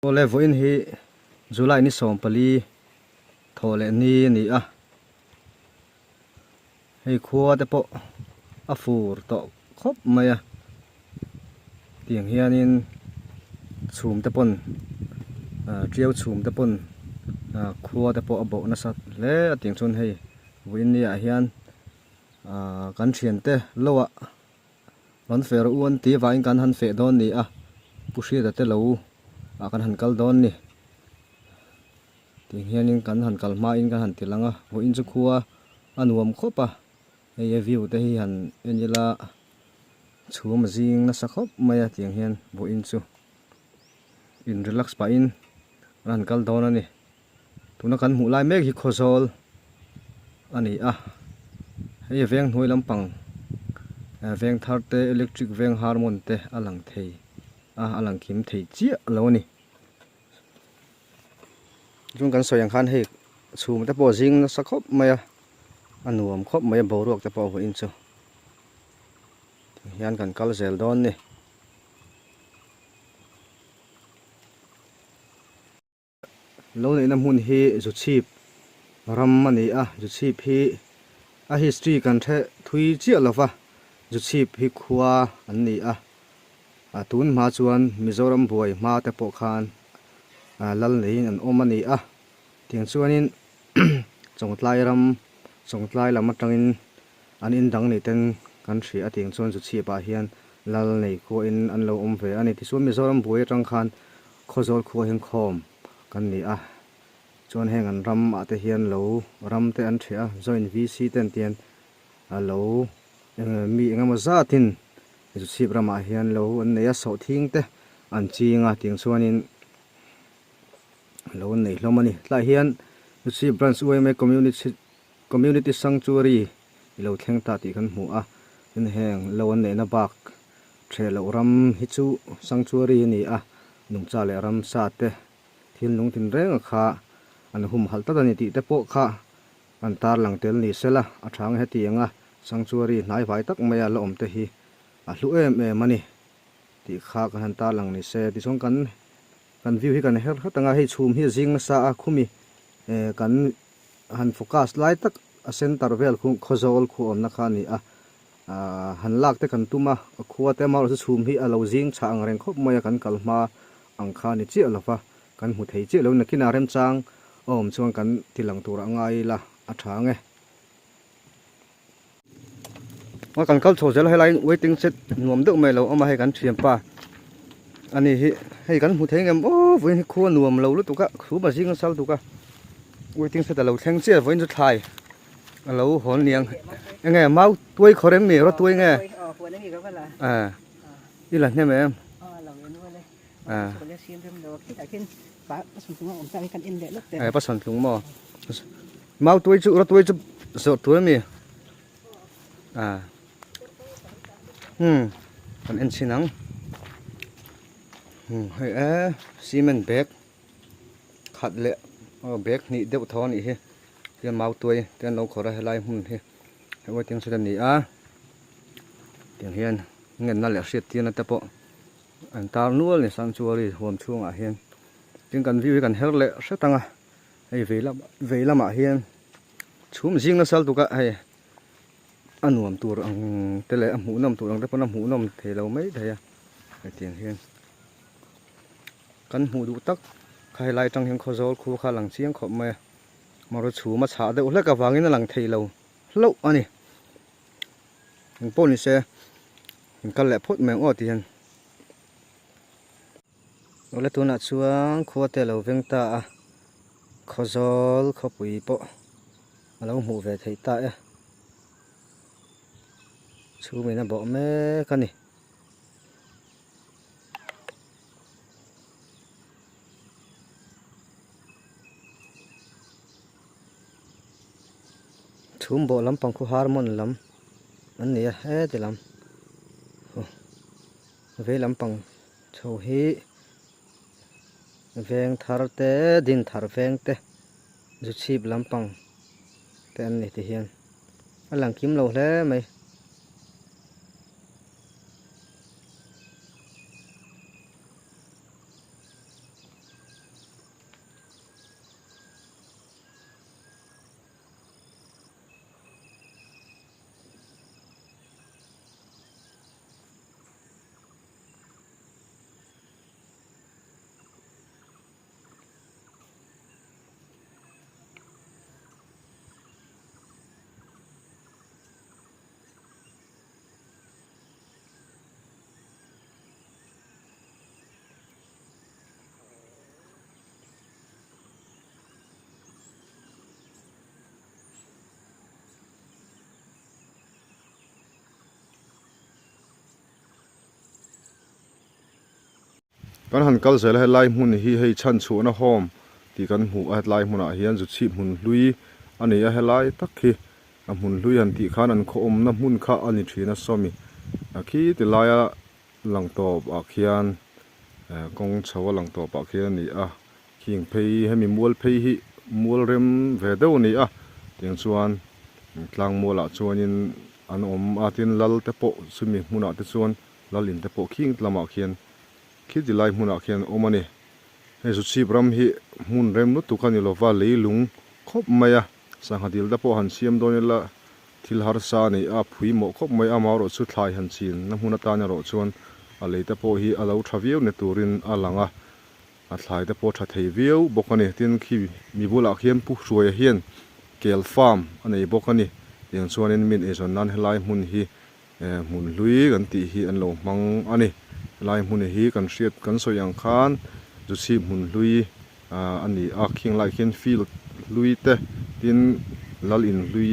Ole voin hi July ni som pali thole ni a hei khuwa te po a fur to khop mai a tiang hianin chhum te pon triau chhum te pon khuwa te po a bo na sat hle a tiang chun hei voin ni a hian kan thian te lowa ron fer uan ti vain kan han fe don ni a pushi da te lo kan han kal don ni tiang hianin kan han kal ma in kan han tilanga voin chu khuwa anuam khopa hei view te hi han enila chhum zing na sakhop maya tiang hian voin chu in relax pa in ran kal don ani tuna kan hmu lai mek hi khozol ani a hei veng hnoi lampang veng thar te electric veng harmon te alang thei alang kim thei chia lo ni chung kan soyang khan hei chhum te po zing na sakhop maya anuam khop maya boruak te po voin chu hian kan kal zel don ni lo nei na mun hi zu chip ram ani a zu chip hi a history kan the thui chi lova zu chip hi khuwa an ni a tun ma chuan Mizoram buai ma te po khan lal nei an om ani a tiang chuanin chongtlai lam atangin an in dang nei ten kan thri a tiang chuan zu chip a hian lal nei ko in an lo om ve ani ti chu Mizoram buai atang khan khozol khuwa hin khom kan ni a chuan heng an ram ate hian lo ram te an thia join VC ten tian a lo mi engemaw zatin zu chip rama hian lo an nei a so thing te an chinga tiang chuanin lo nei hlomani tla hian zu chip branch uai community sanctuary lo thleng ta ti kan hmu a in heng lo an nei na bak the lo ram hi chu sanctuary ni a nung cha le ram sa te thil nung tin reng kha an hum hal ta ni ti te po kha an tar lang tel ni sela a thang he ti anga sanctuary nai vai tak maya lo om te hi a hlu mani ti kha kan han tar lang ni se ti song kan view hi kan her hatanga hei chhum hi zing sa a khumi kan han focus lai tak a center vel khu khozol khu om na kha ni a han lak te kan tuma khuwa te mar chu chhum hi a lo zing cha ang reng khop maya kan kalma ang kha ni chi alawa kan hmu thei chi lo na kina rem chang om chuan kan tilang tur angai la a thange wa kan kal tho zel helai waiting set nuam deuh mai lo ama he kan thiam pa ani hi hei kan hmu thei ngem o voi hi khuwa nuam lo lu tuka khu ba jing sal tuka waiting set lo thleng che voin chu thai alo hon niang nge mau tuai khoreng ni ro tuai nge ila hne me pasan thung mo mau tuai chu so tuai mi kan en sinang hei cement bag khat le bag ni deuh thon ni hi tian mau tuai tian lo khora helai hun hi hei ting sudan ni a tiang hian ngen na le hriat tian ta po an tar nual ni sanctuary hom chung a hian ting kan view kan her le hretanga hei veilama hian chhum jing na sal tuka hei anuam tur ang tele amu nam tur ang te pon amu nam thelo mai thaya tiang hian kan hmu du tak khai lai tang hian khozol khu kha lang chiang khop mai maro chu ma cha de ulek awangin lang theilo hlo ani in pon ni se in kal le phot meng o tian ole tuna chuang khuate lo vengta a khozol khopui po alo hmu ve thei ta e chu me na bo me kani chum bo lampang khu harmon lam an ni a he te lam ve lampang tho hi veng thar te din thar veng te zu chip lampang te an ni ti hian alang kim lo hle mai kan han kal zel he lai mun hi hei chan chu na hom ti kan mu a lai mun a hian zu chi mun lui ani a he lai tak hi a mun lui an ti khan an kho om na mun kha ani thina somi a khi ti lai a lang to a khian kong chawa lang to pa khian ni a king phei hemi mual phei hi mual rem ve deuh ni a tiang chuan tlang mola chuanin an om atin lal te po sumi hmuna te chuan lalin te po king tlama khian khiti lai hmuna khian omani he su chi bram hi mun rem nu tukani lova leilung khop maya sanghadil da po han siam donela thil har sa ni a phui mo khop mai amaro chu thlai han chin na hmuna ta na ro chuan a leite po hi alo thaviu ne turin alanga a thlai te po tha thei viu bokani tin khi mi bula khian pu hruai hian kel farm anei bokani tiang chuanin min e zon nan helai mun hi mun lui kan ti hi an lo mang ani lai mun hi kan hriat kan soyang khan zu chi mun lui ani a khing lai khian field lui te tin lal in lui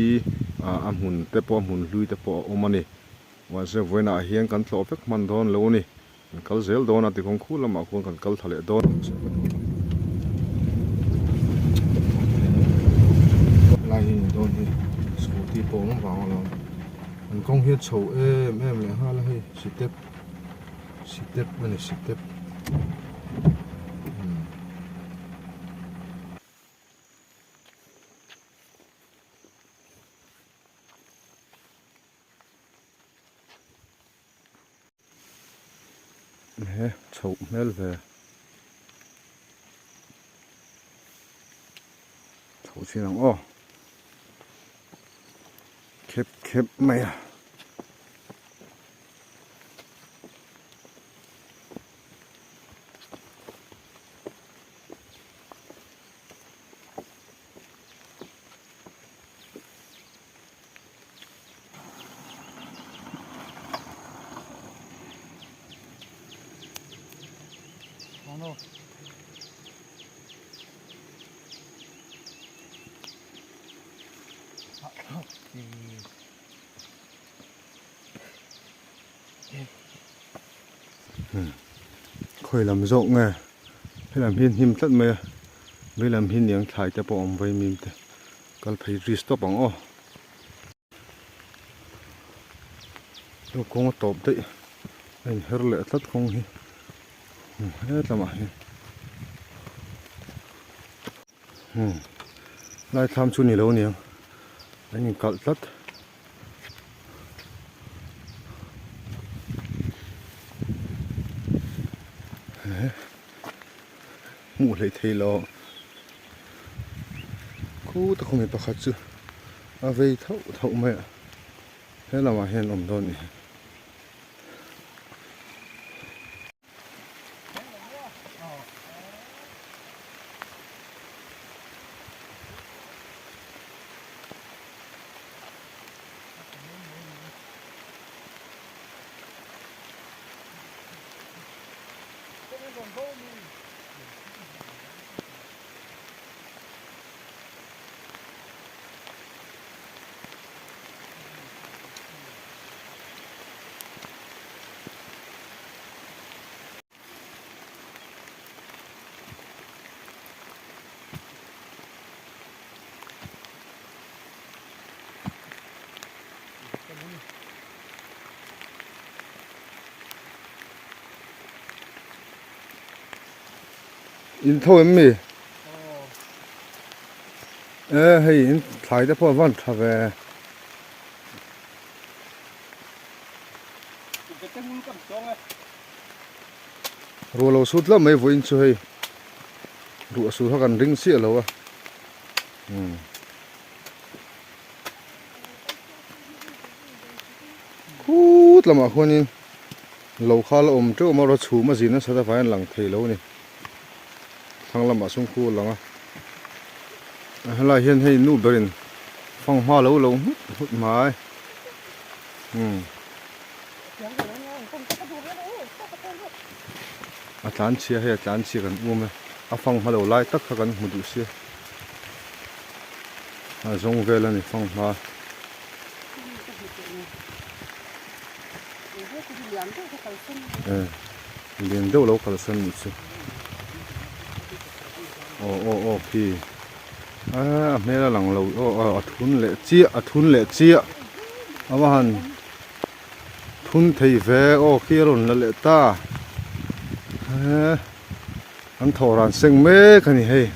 a mun te po mun lui te po omani wa se voina hian kan tlo pek man don lo ni kal zel don ati kong khula ma kon kan kal thale don lai don hi scooty po ma wa lo an kong hi chho em le ha la hi step mani step he chho mel ve chho chi nang o khep mai à no. khơi làm rộng nghe hay làm hiên him tất mày với làm hiên những thải cho bọn vây mìm te cần phải restop bằng ô đâu có top đấy anh hết lệ tất không hi hết là mà lại tham chu nhiều lâu nhiều anh cắt tất mù lấy thấy lo khu ta không biết bắt chứ à về thâu mẹ thế là mà hiện ẩm đòn này in thôi em mi hay in thái đã bỏ văn thà về rồi lâu suốt lắm mấy vụ in chơi rùa suốt họ cần ring xịa lâu à hút lắm à con in lâu khá là trước mà nó chú mà gì nó sẽ phải lằng thầy lâu này thằng làm mà sung khu lằng à lại hiện hay nụ bền phong hoa lâu lâu hút mái à chán chia hay chán chia gần mà à phong hoa lâu lại tất cả gần một đủ xia à giống về là này phong hoa liền đâu lâu cả sân chứ ô khi mẹ là lằng lâu thun lệ chia hàn thun thấy về khi rồi là lệ ta anh thò ran sinh mê cái này hay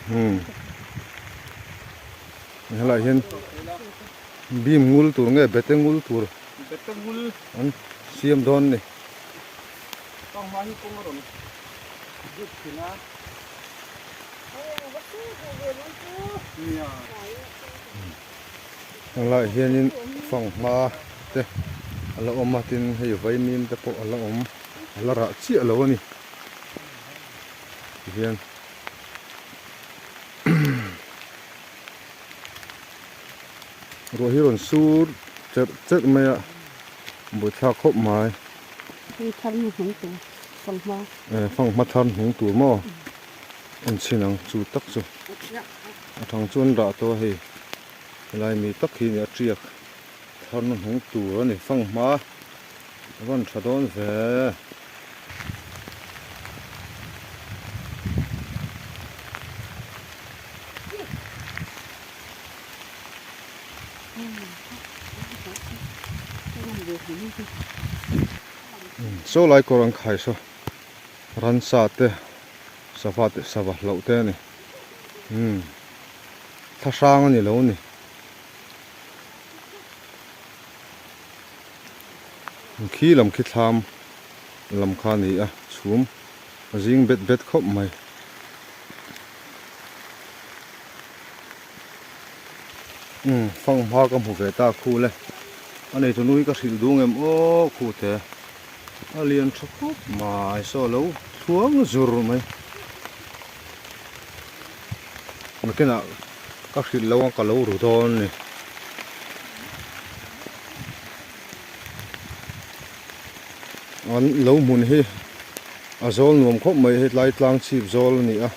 lại hiện bim ngul tur nghe bete ngul tur anh xiêm đòn này lại hiện phòng ma thế là ông Martin hay vậy mìm thế bộ là ông là rạ chia lâu nè hiện rồi hiron sur chết mày buổi thao khóc mày phong mặt thân hùng tủ mò anh xin anh chú tắc rồi thằng chuan đã to hay lại mi tắc khi nhớ triệt thân hùng tủ này phong má vẫn trả đón về số lại có răng khai số rắn sát te sa vặt lẩu te này thà sang này lâu này khi làm khi tham làm khan này xuống riêng bet khóc mày phong hoa cầm hồ về ta khu lên anh này tụi nuôi các sự đúng em khu thế liền chọc khóc mà sao lâu xuống rồi mày mà cái nào các sự lâu cả lâu rồi thôi này anh lâu muốn he zol nuông khóc mày hết lại lang chip zol này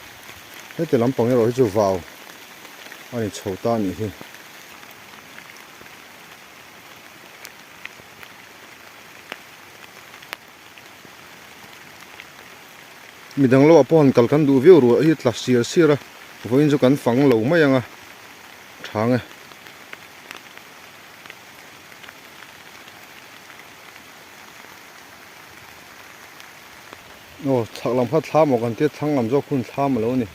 hết thì lắm bằng rồi cho vào anh chầu ta này he mình đang lo apon kalkan du view rồi hết là xìa ra với những cái phẳng lâu mấy anh thang thằng làm phát tham một cái tiết thằng làm do khuôn tham mà lâu nè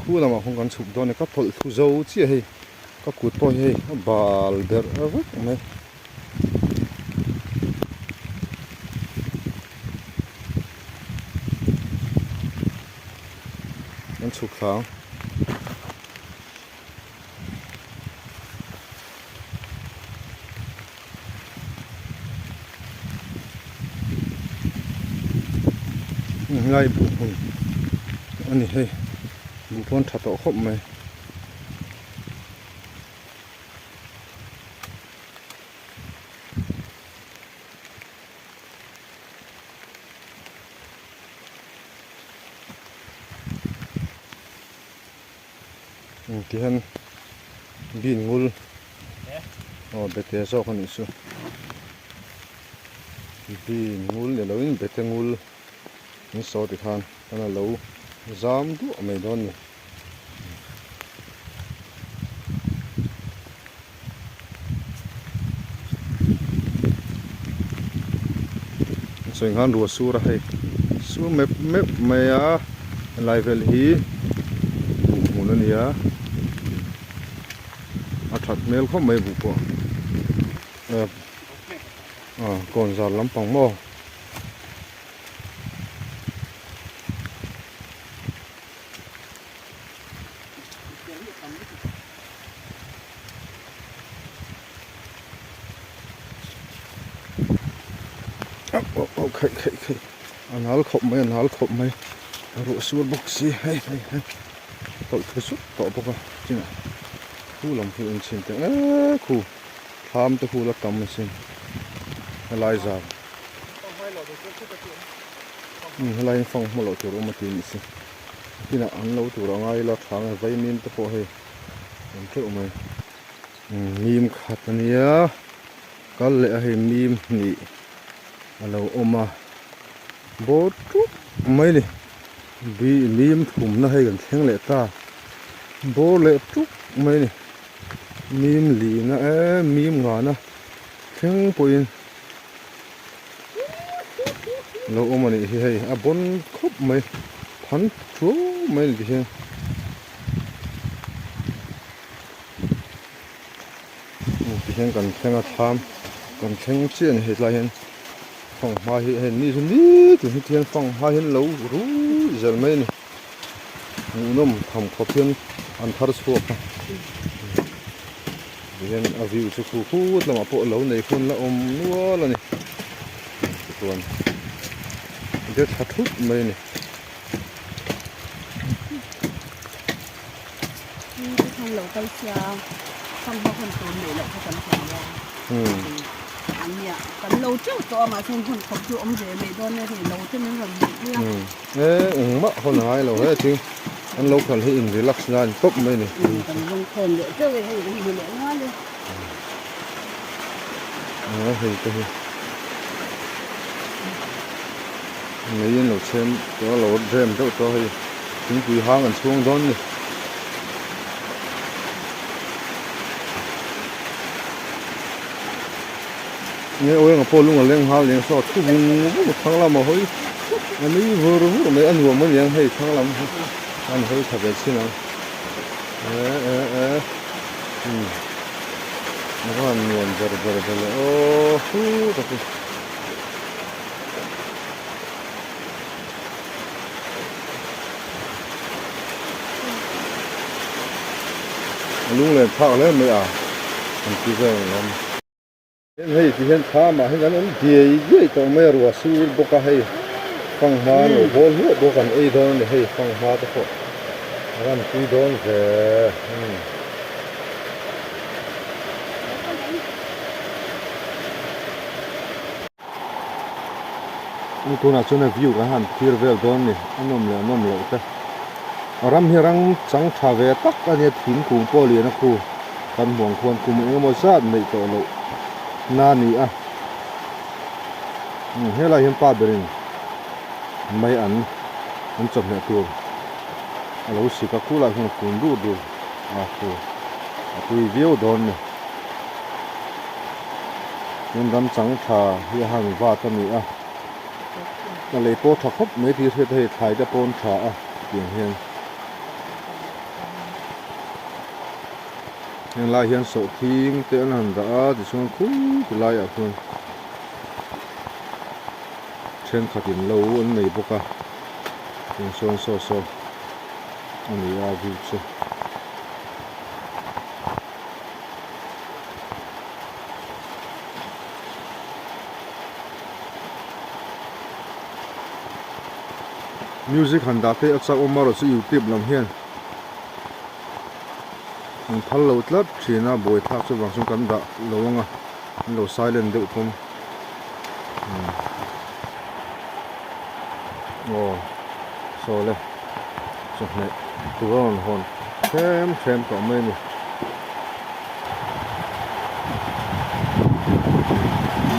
khu nào mà không cần chụp đó này các thợ thu dâu chi hay các cụt bò hay bal der vất này anh chụp thằng ngay bụng anh này hay bụng con thắt tổ khóc mày thì hắn bin ngul bete so con isu bin ngul để lấy bete ngul những số thì than là lâu dám đũa mày đón này rồi han rùa su ra hay su mep mày lại về hi muốn này thật mail không mấy vụ của còn già lắm bằng mò ok anh hal khom mấy rượu suốt bốc xì hay tội thứ suốt tội bốc chứ nào khu làm khi anh xin thế khu tham tới khu là cầm xin lại giờ lại phong một lọ chuột mà tiền xin khi nào ăn lâu chuột ngay là tháng vay miên tới phố hay làm chỗ mày mìm khát này có lẽ hay mìm nhỉ lâu ôm mà bố trúc mấy đi bị mìm thủng nó hay gần thiên lệ ta bố lệ trúc mấy đi mìm lì nó mìm ngõ nó thiên bùi lâu mà này thì hay bốn khúc mấy phán chúa mấy đi hen thì hen cần thiên tham cần thiên chiến hết lại hen phong hoa hiện ni sun ni tu thiên phong hoa hiện lâu ru giờ mấy này nôm thầm khó thiên ăn thar suộc hiện ở view cho khu khu là mà bộ lâu này phun là nua là này tuần rất hạt hút mấy này không lâu tay xa không cóคนตัวเหนื่อยหรอกเขาทำของเราอันเนี้ยกันlâu trướcตัวmà xemคนเขาคือông rể mẹ đón này thì lâu cho nên là nhiều mất hôm nay lâu hết chứ anh lâu còn hiện relax ra tốt mấy này còn lông thèm nữa trước thì cái gì nữa ngon đi thì cái mấy lâu xem có lâu xem chỗ cho hay chính quý hàng ăn xuống đón đi nghe ôi ngọc pol luôn lên hao lên so thu vùng một tháng làm mà hơi anh ấy vừa rồi mấy anh vừa mới nhận hay tháng làm anh hơi thật là xin nào nó có ăn nguồn rồi ô hú thật luôn lên thao lên mấy à anh cứ về làm hay thì hiện tham mà hiện anh đi dễ tao mới rồi suy bốc hay phong hoa rồi bol hú bốc anh ấy đó này hay phong hoa đó thôi anh cứ đó về cô nào cho nên view cái hàng kia về đó này anh nôm lệ ta ram hi răng trắng thà về tắc cái này thím cùng po liền nó khu căn buồng khuôn cùng em một sát này tổ lộ nani à hết là hiện pa berin mấy anh chụp lại tuồng lâu xí các cụ lại không cùng đủ à cô review đón này nên đâm trắng thà hi hàng va tâm này à là lấy po thọc hấp mấy thứ thế thái đã pon thà à tiền hiền hiện lại hiện số thiên tên hàng đã thì xuống cũng thì lại ở phương trên khát tiền lâu anh này bốc à tiền so anh này view chứ music hành đã thấy ở sau ông rồi sẽ YouTube làm hiền thal lo tlat thina boi thak chu wang sung kan da lowanga lo silent de pom so le so ne turon hon xem ko me ni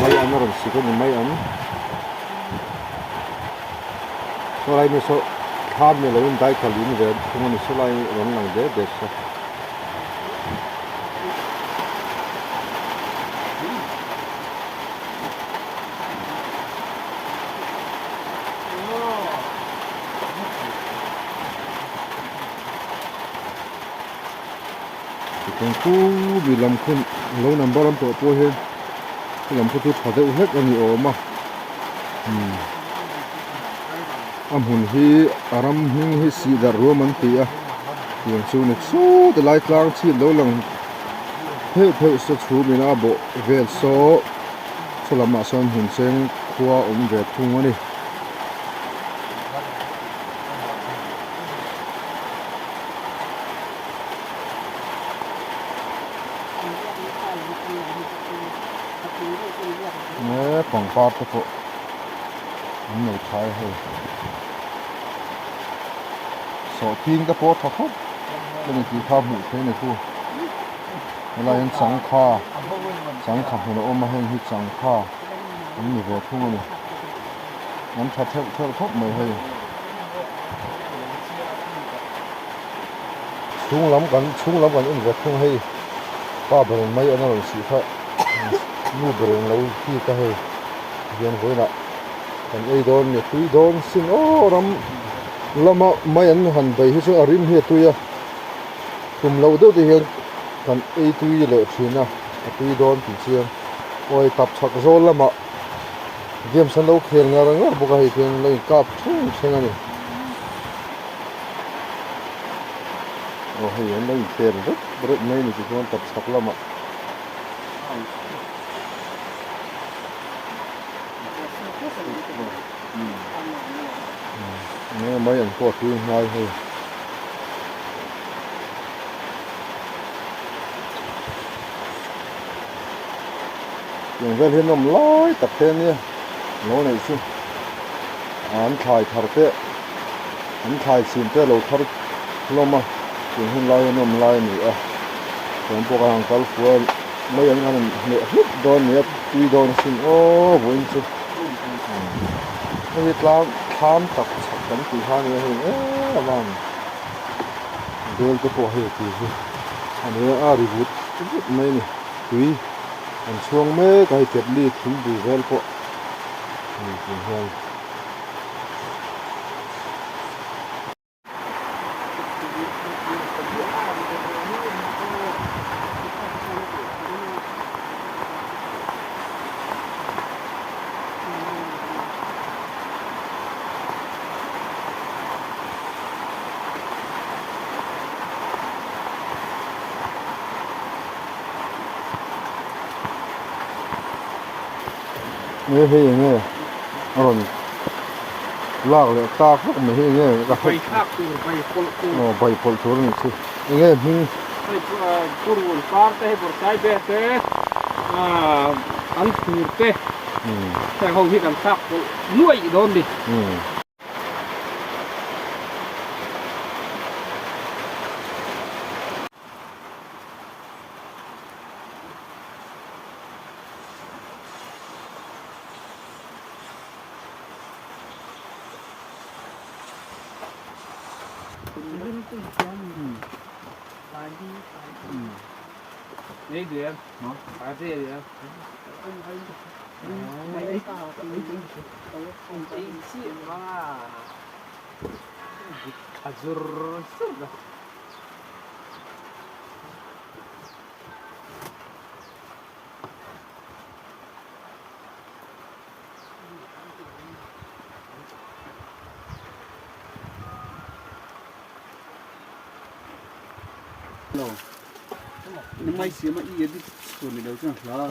mai an ron si ko ni mai an so lai ni so tham ni lo in dai khali ni ve thung ni so lai ron lang de so con cú bị làm khôn lâu nằm bao năm tuổi po hen làm khôn tôi thở dậy hết anh nhiều mà am hun hi aram hing hi si dar roman tia yang chu ne chu the light lang chi lo lang theo so chu mi na bo vel so lama son hun seng khua ve thung ani phòng pha cái bộ những người thái hơi sổ tin cái bộ thóc hút cái này chỉ pha bụi thế này thôi là những sáng khá thì nó ôm mà hình hít sáng khá những người về thu này น้ำชัดเท่าครบไม่ให้ชุ่งล้ำกันอุ่นกับชุ่งให้ป้าเบรนไม่อันนั้นสิค่ะนู่เบรนเราที่ก็ให้เรียนไว้ละกันไอ้โดนเนี่ยตุยโดนสิ่งโอ้รำละมาไม่อันหันไปที่ซึ่งอริมเฮียตุยอะกลุ่มเราเดี๋ยวที่เห็นกันไอ้ตุยเลยทีนะตุยโดนปีเชียงโอ้ยตับชักโซนละมาเกมสันเราเขียนงานงะบุกให้เขียนเลยกับทุ่งเช่นนั้นโอ้ยยังไม่เขียนรึบรึไม่นี่คือมันตับชักละมาเนี่ยไม่อันก็คือง่ายเลยอย่างเวลาเห็นนมลอยตัดเต้นเนี่ยโน่นนี่สิอันถ่ายทาร์เต้อันถ่ายสินเต้เราทาร์ลงมาอย่างเห็นลอยนมลอยนี่อ่ะผมพวกเราคัลฟัวไม่ยังงั้นเนี่ยฮึดโดนเนี่ยตุยโดนสิโอ้บุญสินี่ตามทามตักสักกันตีห้านี่เห็นบ้างเดินก็พอเหตุสิอันนี้รีบุตไม่นี่ตุยอันช่วงเมื่อไก่เจ็บลีถึงดูเวลพอนี่จริงเหรอไม่ใช่ยังไงอร่อยลากเลยตากไม่ใช่ยังไงก็ ไปภาคตัวไปคนตัว อ๋อใบผลชนนี่สิยังไงมึง ไปตัวรุ่นปาร์ตี้บริษัทเบสเต้อันถือเต้แต่เขาที่กันทักนุ่ยโดนดิ นี่เดียวเนาะปาร์ตี้เดียวไม่ได้ต่อไม่จริงจริงสิว่าขจุรสุด nó may xíu mà ý đi tuần này đâu chứ là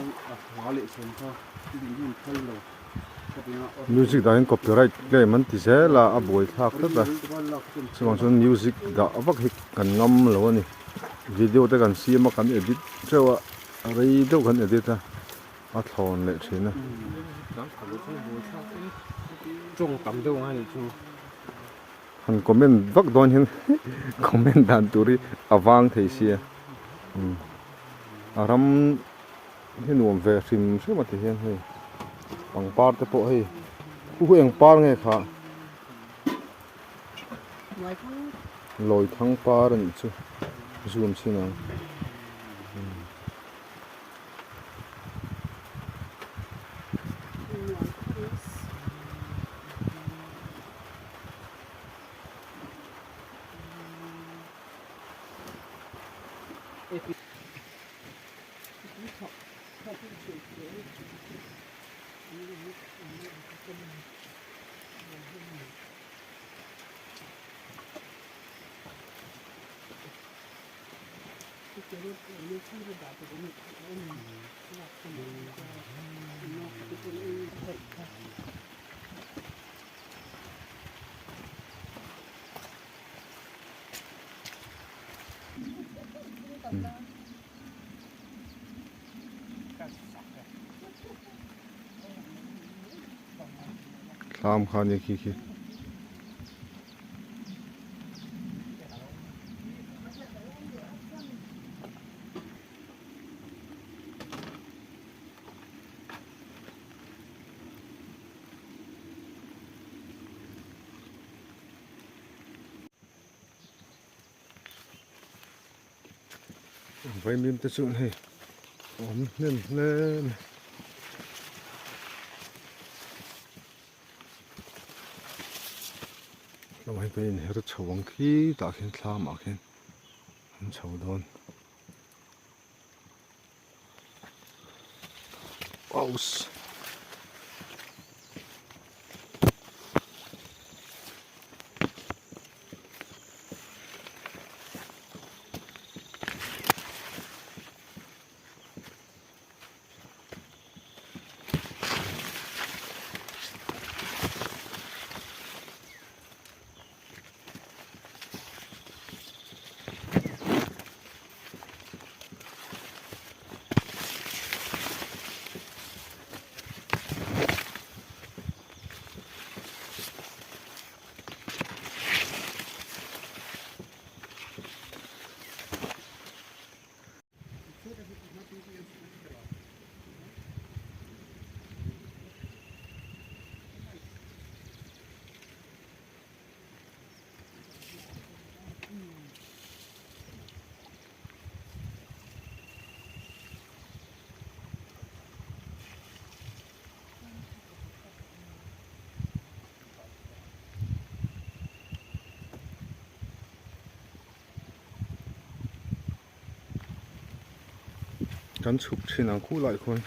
hóa lệ xuống thôi đi đi thân rồi music da hin copyright claim man ti se la a boi thak ta ta song chon music da avak hik kan ngam lo ni video te kan siam kan edit chewa rei do kan edit ta a thon le thina trung cầm đâu ngay trung han comment vak don hin comment dan turi awang thei sia aram hin nuam ve sim se ma ti hian hei pang par te po hei hu eng par nge kha loi thang par an chu zoom sina tham khan ye khi khi vậy mình tới chỗ này ôm lên nó hay bên hết chầu băng khí đã khiến xa mà khiến chầu đòn wowกันฉุกชินังคู่หลายคน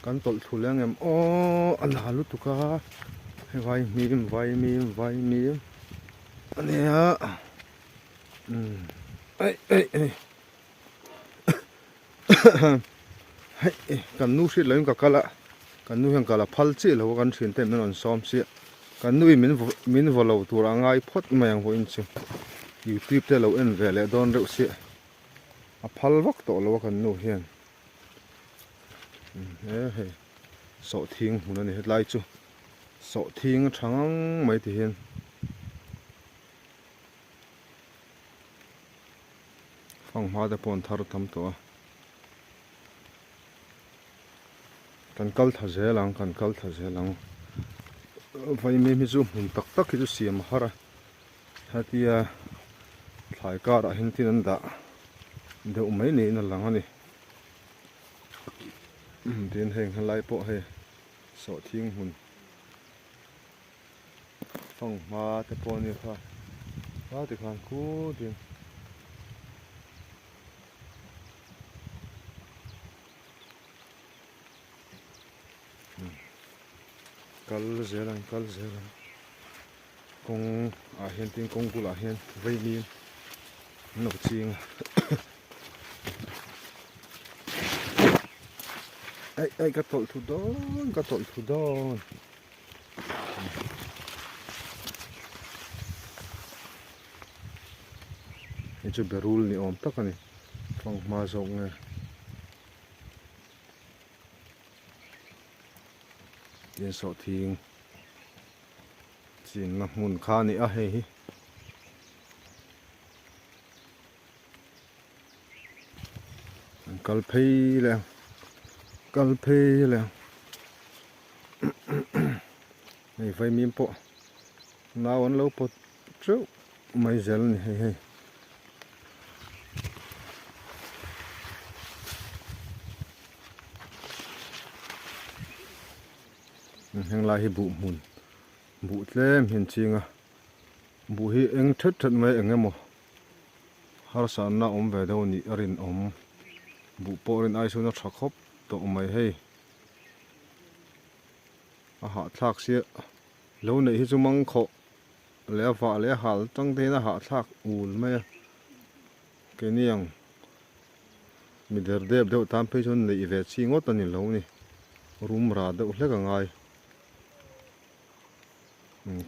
กันตลทุเรื่องเอ็มอ๋ออันหาลุตุกะให้ไวมีมอันนี้ฮะเอ้ยเฮ้ยกันนู้สิเลยกับกะละกันนู้ยังกะละพัลจีแล้วกันชินเต็มมันซ้อมเสียกันนู้มินวอลตัวร่างไอพอดมาอย่างหัวอินซิยูทูบเตเราเอ็นเวลโดนเร็วเสียพัลวักตัวเรากันนู้เฮียนเฮ้ยสอทิ้งหุ่นนี่เฮ็ดไรจูสอทิ้งช่างไม่ที่เห็นฟังมาแต่ปนทารุทำตัวกันกัลทะเจลังไฟมีจูหุ่นตักที่จูเสียมหาระฮัตยาถ่ายการะเห็นที่นั่นด่าเดี๋ยวไม่นี่นั่นหลังนี่เดินแห่งไล่โปะให้สอทิ้งหุ่นฟังมาแต่ปนนี่ค่ะว่าแต่ข้างกูเดินกัลเจลังกงอาเห็นติงกงกุลาเห็นไว้มีนกจริงไอ้กระตอลทุดอนนี่จะเบรูลนี่อมตักนี่ฟังมาส่งไงเย็นสอทิ้งจริงนะมุนค่านี่อะเฮ้ยกัลเพย์แล้วนี่ไฟมีปะน้าวันเราปะเจ้าไม่เจริญเฮ้ยยังลายบุมุนบุเล่มเห็นจริงอ่ะบุฮีเอ็งชัดไม่เอ็งมั้งฮาร์สันน่าอมเวดาวนี่อรินอมบุปอรินไอซุนชักคบตัวไม่ให้อาหารทักเสียแล้วในที่จุมังขอแล้วฝ่าแล้วหาตั้งเทน่าหาทักอูลไหมแกนี่ยังมีเดือดเดี๋ยวตามไปจนในอีเวนต์ชิงอตันนี่แล้วนี่รุมราเดี๋ยวเล็กง่าย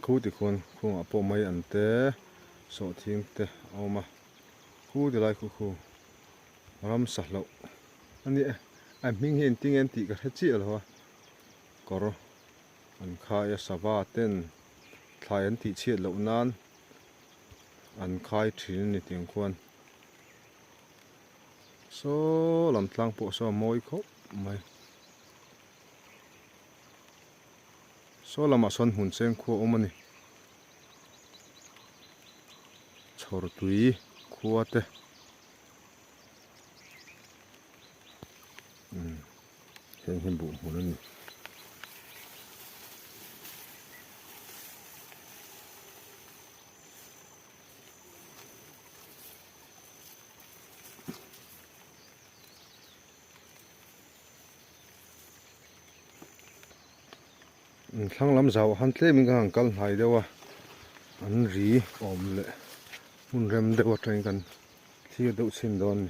คู่ที่คนคู่อ่ะพอไม่อันเตะสอดทิ้งเตะเอามาคู่ที่ไรคู่รำสักแล้วอันนี้ไอ้มิ่งเห็นติ้งเอ็นตีกับเฮจิเหรอวะก็รออันขายสบายเต้นขายอันตีเชียดแล้วนานอันขายถือนี่เตียงควรโซ่ลำทางพวกโซ่มวยเขาไม่โซ่ลำมาส่วนหุ่นเส้นขั้วอมันนี่ชอรตุยขั้วเตะ Hiện hiện bụng của nó nhỉ. Thằng làm giàu hắn thế mình càng cân hay đâu à, anh rì ôm lệ, muốn rem đâu trên cần, thì đâu xin đòn.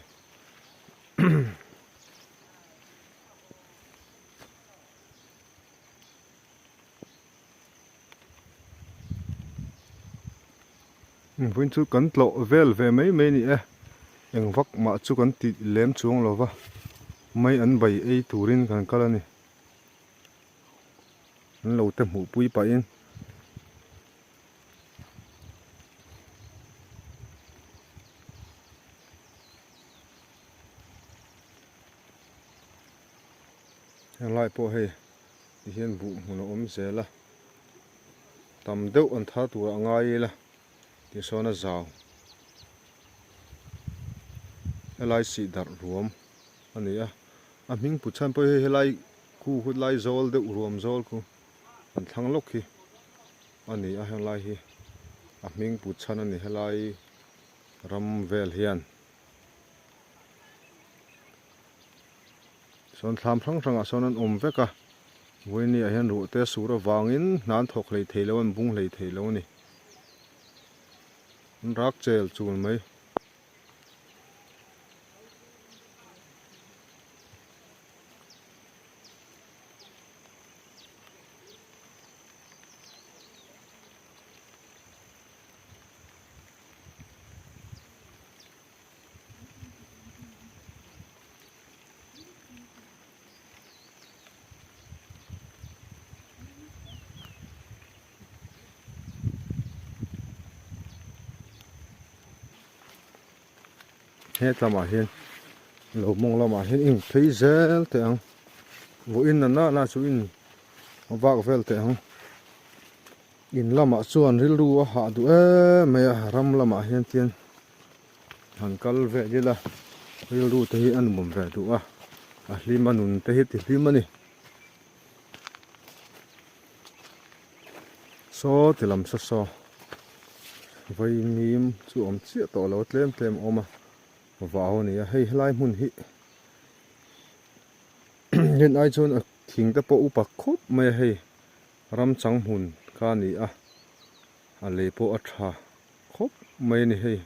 Vốn chú cắn lộ vel về mấy mấy nè, em vắt mà chú cắn tịt lém xuống lo va, mấy anh bày ấy thủ rin càng cala nè, anh lâu tem hủ bùi bày in. Lại po hay thì hiện vụ nó ôm xe là tầm đâu anh thà tuổi ngay là thì sao nó giàu lại xịt đặt ruộng anh ấy à mình bút chân po hay lại khu hút lại zol đâu ruộng zol khu anh thằng lúc khi anh ấy hay lại hi mình bút chân anh ấy lại ram vel hiền son tham thang thang son an ve ka voi ni hian ru te sura wangin nan thok lei thei lo an bung lei thei lo ni rak chel chun mai hết làm hiền lẩu mông làm hiền in thấy dễ thế không vô in là na chú in vác vel thế không in làm chuan ril ru hạ du mày ram làm hiền tiền hàng cal về đi là ril ru thế ăn bom về du lima nun thế thì lima nè so thì làm so vậy mìm chú ông chia tổ lẩu tlem ôm vào này hay lai mun hi hiện ai chôn thing ta po upa khop mai hay ram chang hun ka ni a le po a tha khop mai ni hay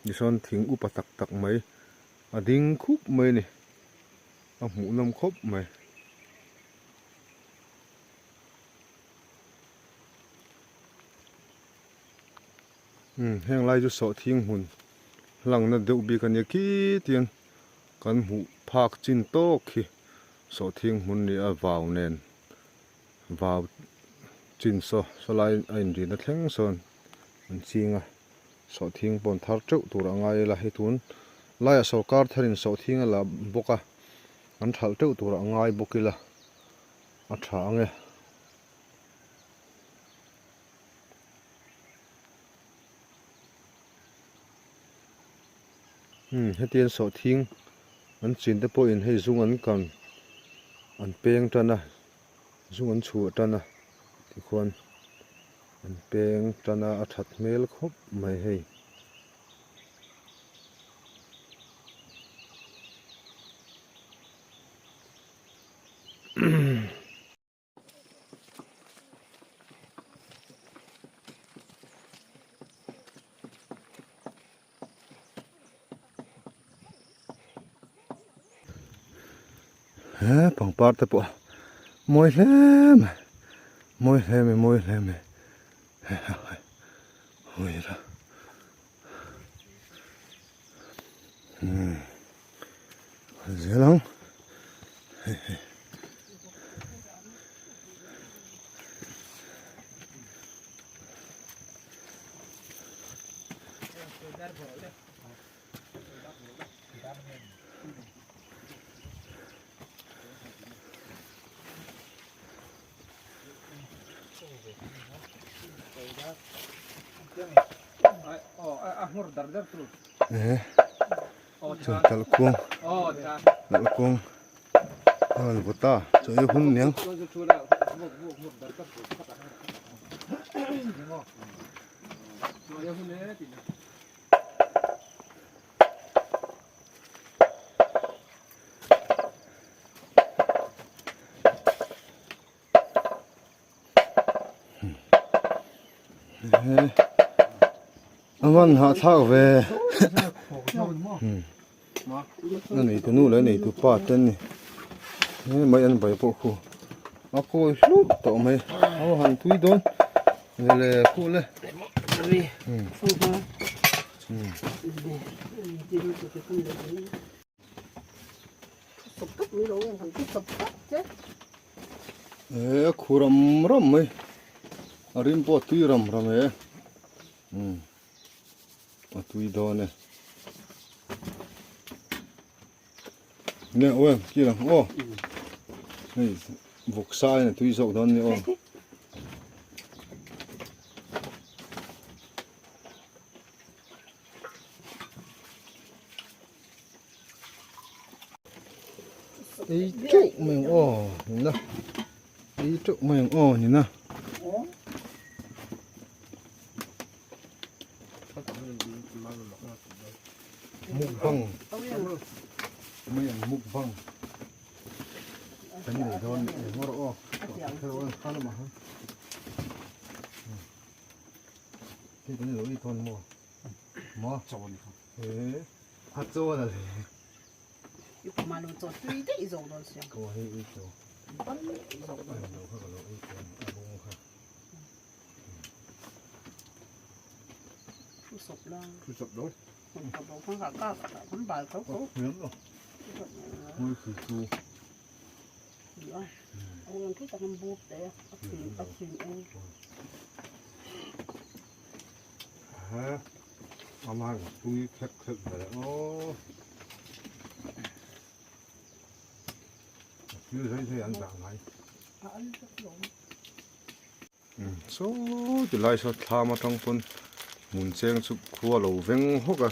ni son thing upa tak tak mai a ding khup mai ni a mu nam khop mai heng lai ju so thing hun lang na deuh bi kan ya ki tian kan mu phak chin to khi so thing hun ni a vaw nen vaw chin so lai ain ri na thleng son an chinga so thing pon thar chau tur angai la hi tun lai sarkar tharin so thing la boka an thal chau tur angai bokila a tha ange hết tiền sổ thiên anh chín tới point hay dung anh còn anh peng chân à dung anh chùa chân à thì khoan anh peng chân à thật mail khóc mày hay bằng part po môi lem ôi ra dễ lắm chung tal kuang Ồ, cha. dal kuang al bota cho ye hun niang Tôiจะช่วยแล้วหมดดันก็ถูกพัดยังงอเดี๋ยวคุณเนี่ยติด aman ha thak ve na nei tu nu le nei tu pa ten ni mai an bai po khu a ko hlu to mai aw han tui don le ku le đi không có đi đi cái con đấy sụp cấp mới đâu thằng cứ sụp cấp chứ e khuram ram mai arim po tui ram ram e a tui don ne nè ôi kia là ô này vục sai này tui dậu don này ô ý chỗ mình ô nhìn nào ý chỗ mình ô nhìn nào mục văng mấy anh mục văng cái này thôi để ngó rõ theo anh khá là mà cái này lối thôi mua thế hạt châu là cái mà nó cho tươi đấy rồi đó xem có hay ít châu bắn rồi đâu có lối ít châu bông ha sụp la sụp đó không cả cả không bài không có miếng rồi nuôi khỉ chu ông cứ tao làm bút đấy ấp xỉn em hả mà tôi khét khét vậy ô chưa thấy ăn dạng này ăn rất lắm số thì lại số tham mà trong phân muốn xem chụp khua lẩu veng hốc à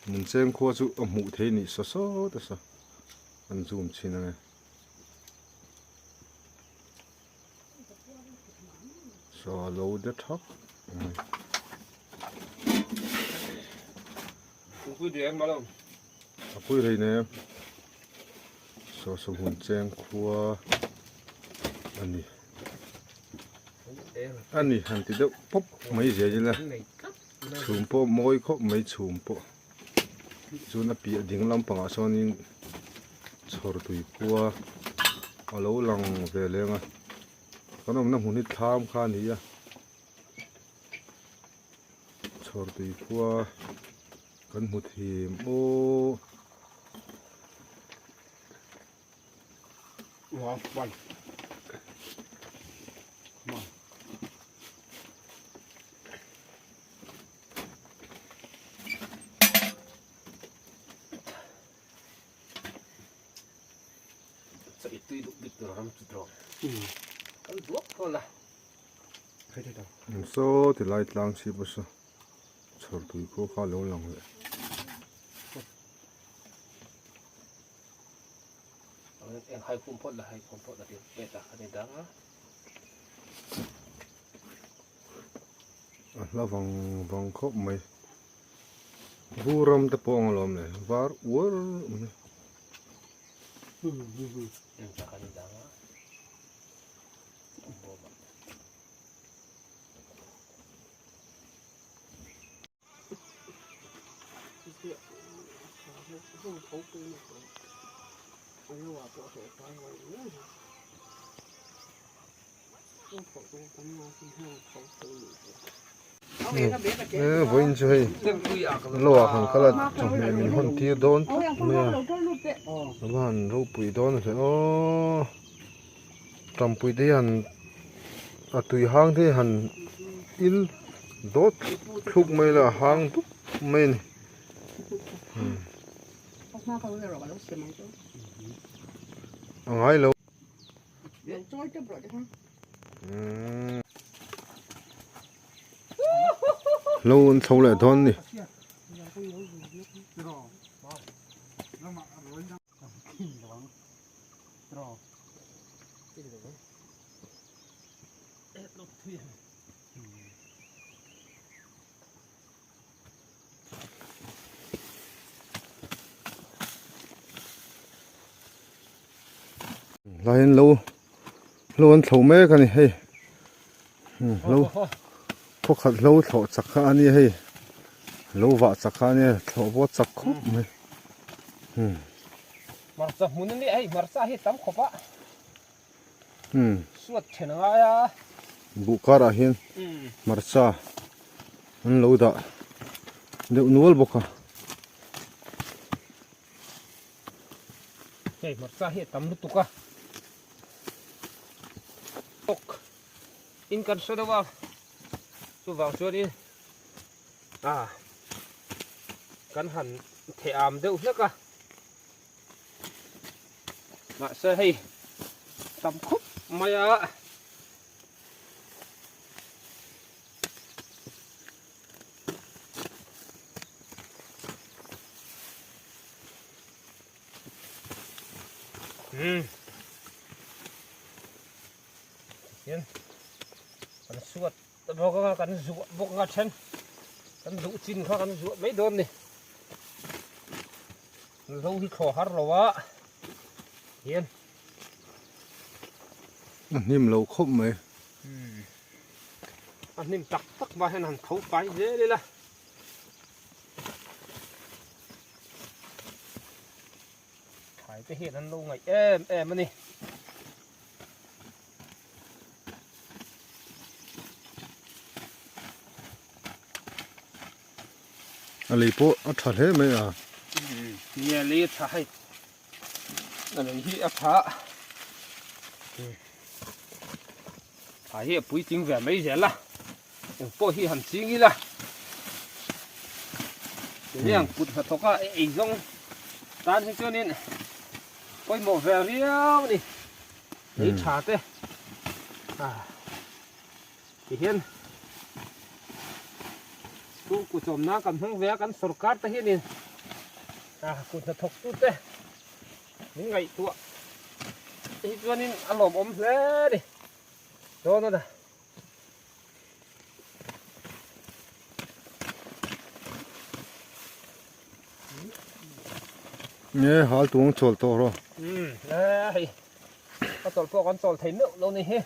muốn xem khua chụp mũ thế này số số đó sao ăn zoom chín này so low the top cũng cứ điện mà đâu cuối đây nè so số muốn xem khua anh này hành thì đâu pop mấy giờ chứ nè chùm po mỗi khóc mấy chùm po chú nó bị dính lắm bằng sao nên chở tụi qua ở lâu lòng về lên à có nó muốn đi tham khan đi à chở tụi qua cần một hiểm ô wow bắn itu bit orang tu kan dua kau lah thấy thế đâu số thì lại lang xí bớt sao chở tụi cô khá lâu lòng vậy em hai kumpul lah dia beta kan dia dah là vòng vòng khóc mày vu ram tập bong lom này var uar yang cakap dia dah không thấu cái này anh nói bộ số phải rồi nữa không phải tôi cũng nói không thấu cái với anh chơi lo hàng cái là trong này mình hôn tia đón mẹ nó hàn rau bụi đón rồi ô trong bụi đấy hàn à tùy hang thế hàn in đốt thúc mấy là hang thúc mấy này ngay lâu lâu thâu lại thon đi เราเห็นเราอันเถาแม่กันนี่เฮ้ยเราพวกขัดเราเถาจักข้านี่เฮ้ยเราว่าจักข้านี่เถาวัดจักครบไหมMarsa mun ni ai marsa hi tam khopa. สวดเฉนงายอ่ะ บุการะเห็นมาร์ซาอันเราด่าเดี๋ยวนัวบุกะ เฮ้ยมาซาเฮตัมลุตุกะตกอินกันสุดว่าสุวางสุดิกันหันเทอามเดือดนักะมาเสให้ตัมคุบมายาเห็นกันสวดบอกว่ากันสวดบอกงัดฉันกันดูจินเขากันสวดไม่โดนนี่เราที่ขอหาเราวะเห็น นี่มันเราครบไหม อันนี้ตักมาให้นั่นเขาไปเยอะเลยล่ะถ่ายไปเห็นนั่นลงไงมันนี่ อะไรพวกอัฐะเลยไหมเนี่ยลีถ่ายนั่นนี่ที่อัฐะถ่ายเหี้ยปุ๋ยจริงแบบไม่เห็นละอย่างพวกที่หันจริงนี่ละอย่างกุดหัดทก็ไอ้จงตานที่เจ้านี่ปล่อยหมกแบบเรียวนี่นี่ชาเต้เห็นตู้กุจมน้ำกันทั้งแวกันสกัดแต่เห็นนี่กุดหัดทกตู้เต้นี่ไงตัวไอ้ตัวนี้อารมณ์อมเลยดิโดนนั่นน่ะเนี่ยหาตัวงโจลตัวหรอเลยก็ตอลพวกกันตอลไทยเนื้อเรานี่เฮ้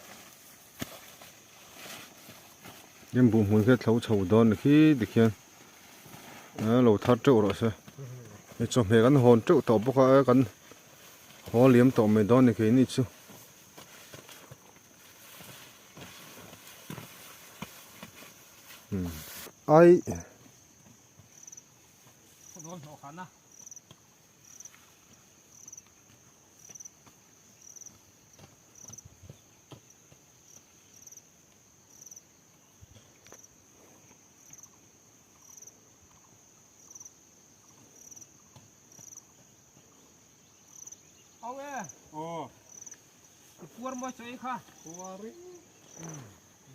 ยังบุ้มหุ่นแค่เท้าเฉาดอนขี้ดิเขียนเราทัดเจ้าหรอใช่ไอ้จอมเฮกันหอนเจ้าต่อพวกกันหอเลี้ยมต่อไม่ดอนนี่คือนี่ชูไอ้โดนหัวขันนะเอาไงปวดมาช่วยค่ะปวด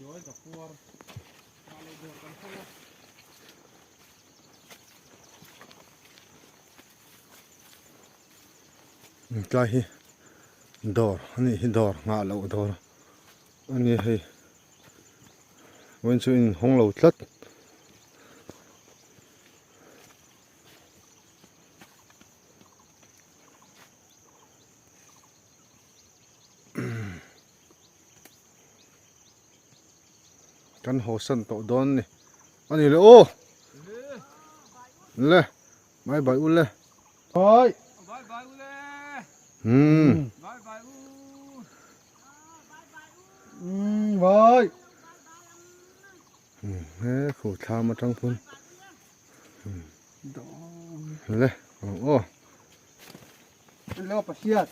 ย้อยกับปวดอะไรเดือดกันพวกใกล้ดอร์อันนี้ดอร์งาเหลาดอร์อันนี้ให้วันชื่อห้องเหลาทัดกันหัวสั่นต่อดอนนี่อันนี้เลยโอ้เลยไม่ใบอุ่นเลยไปบายบายเลยบายบายไปเฮ้ยขู่ทามาทั้งพุ่นเลยโอ้แล้วปะเชียด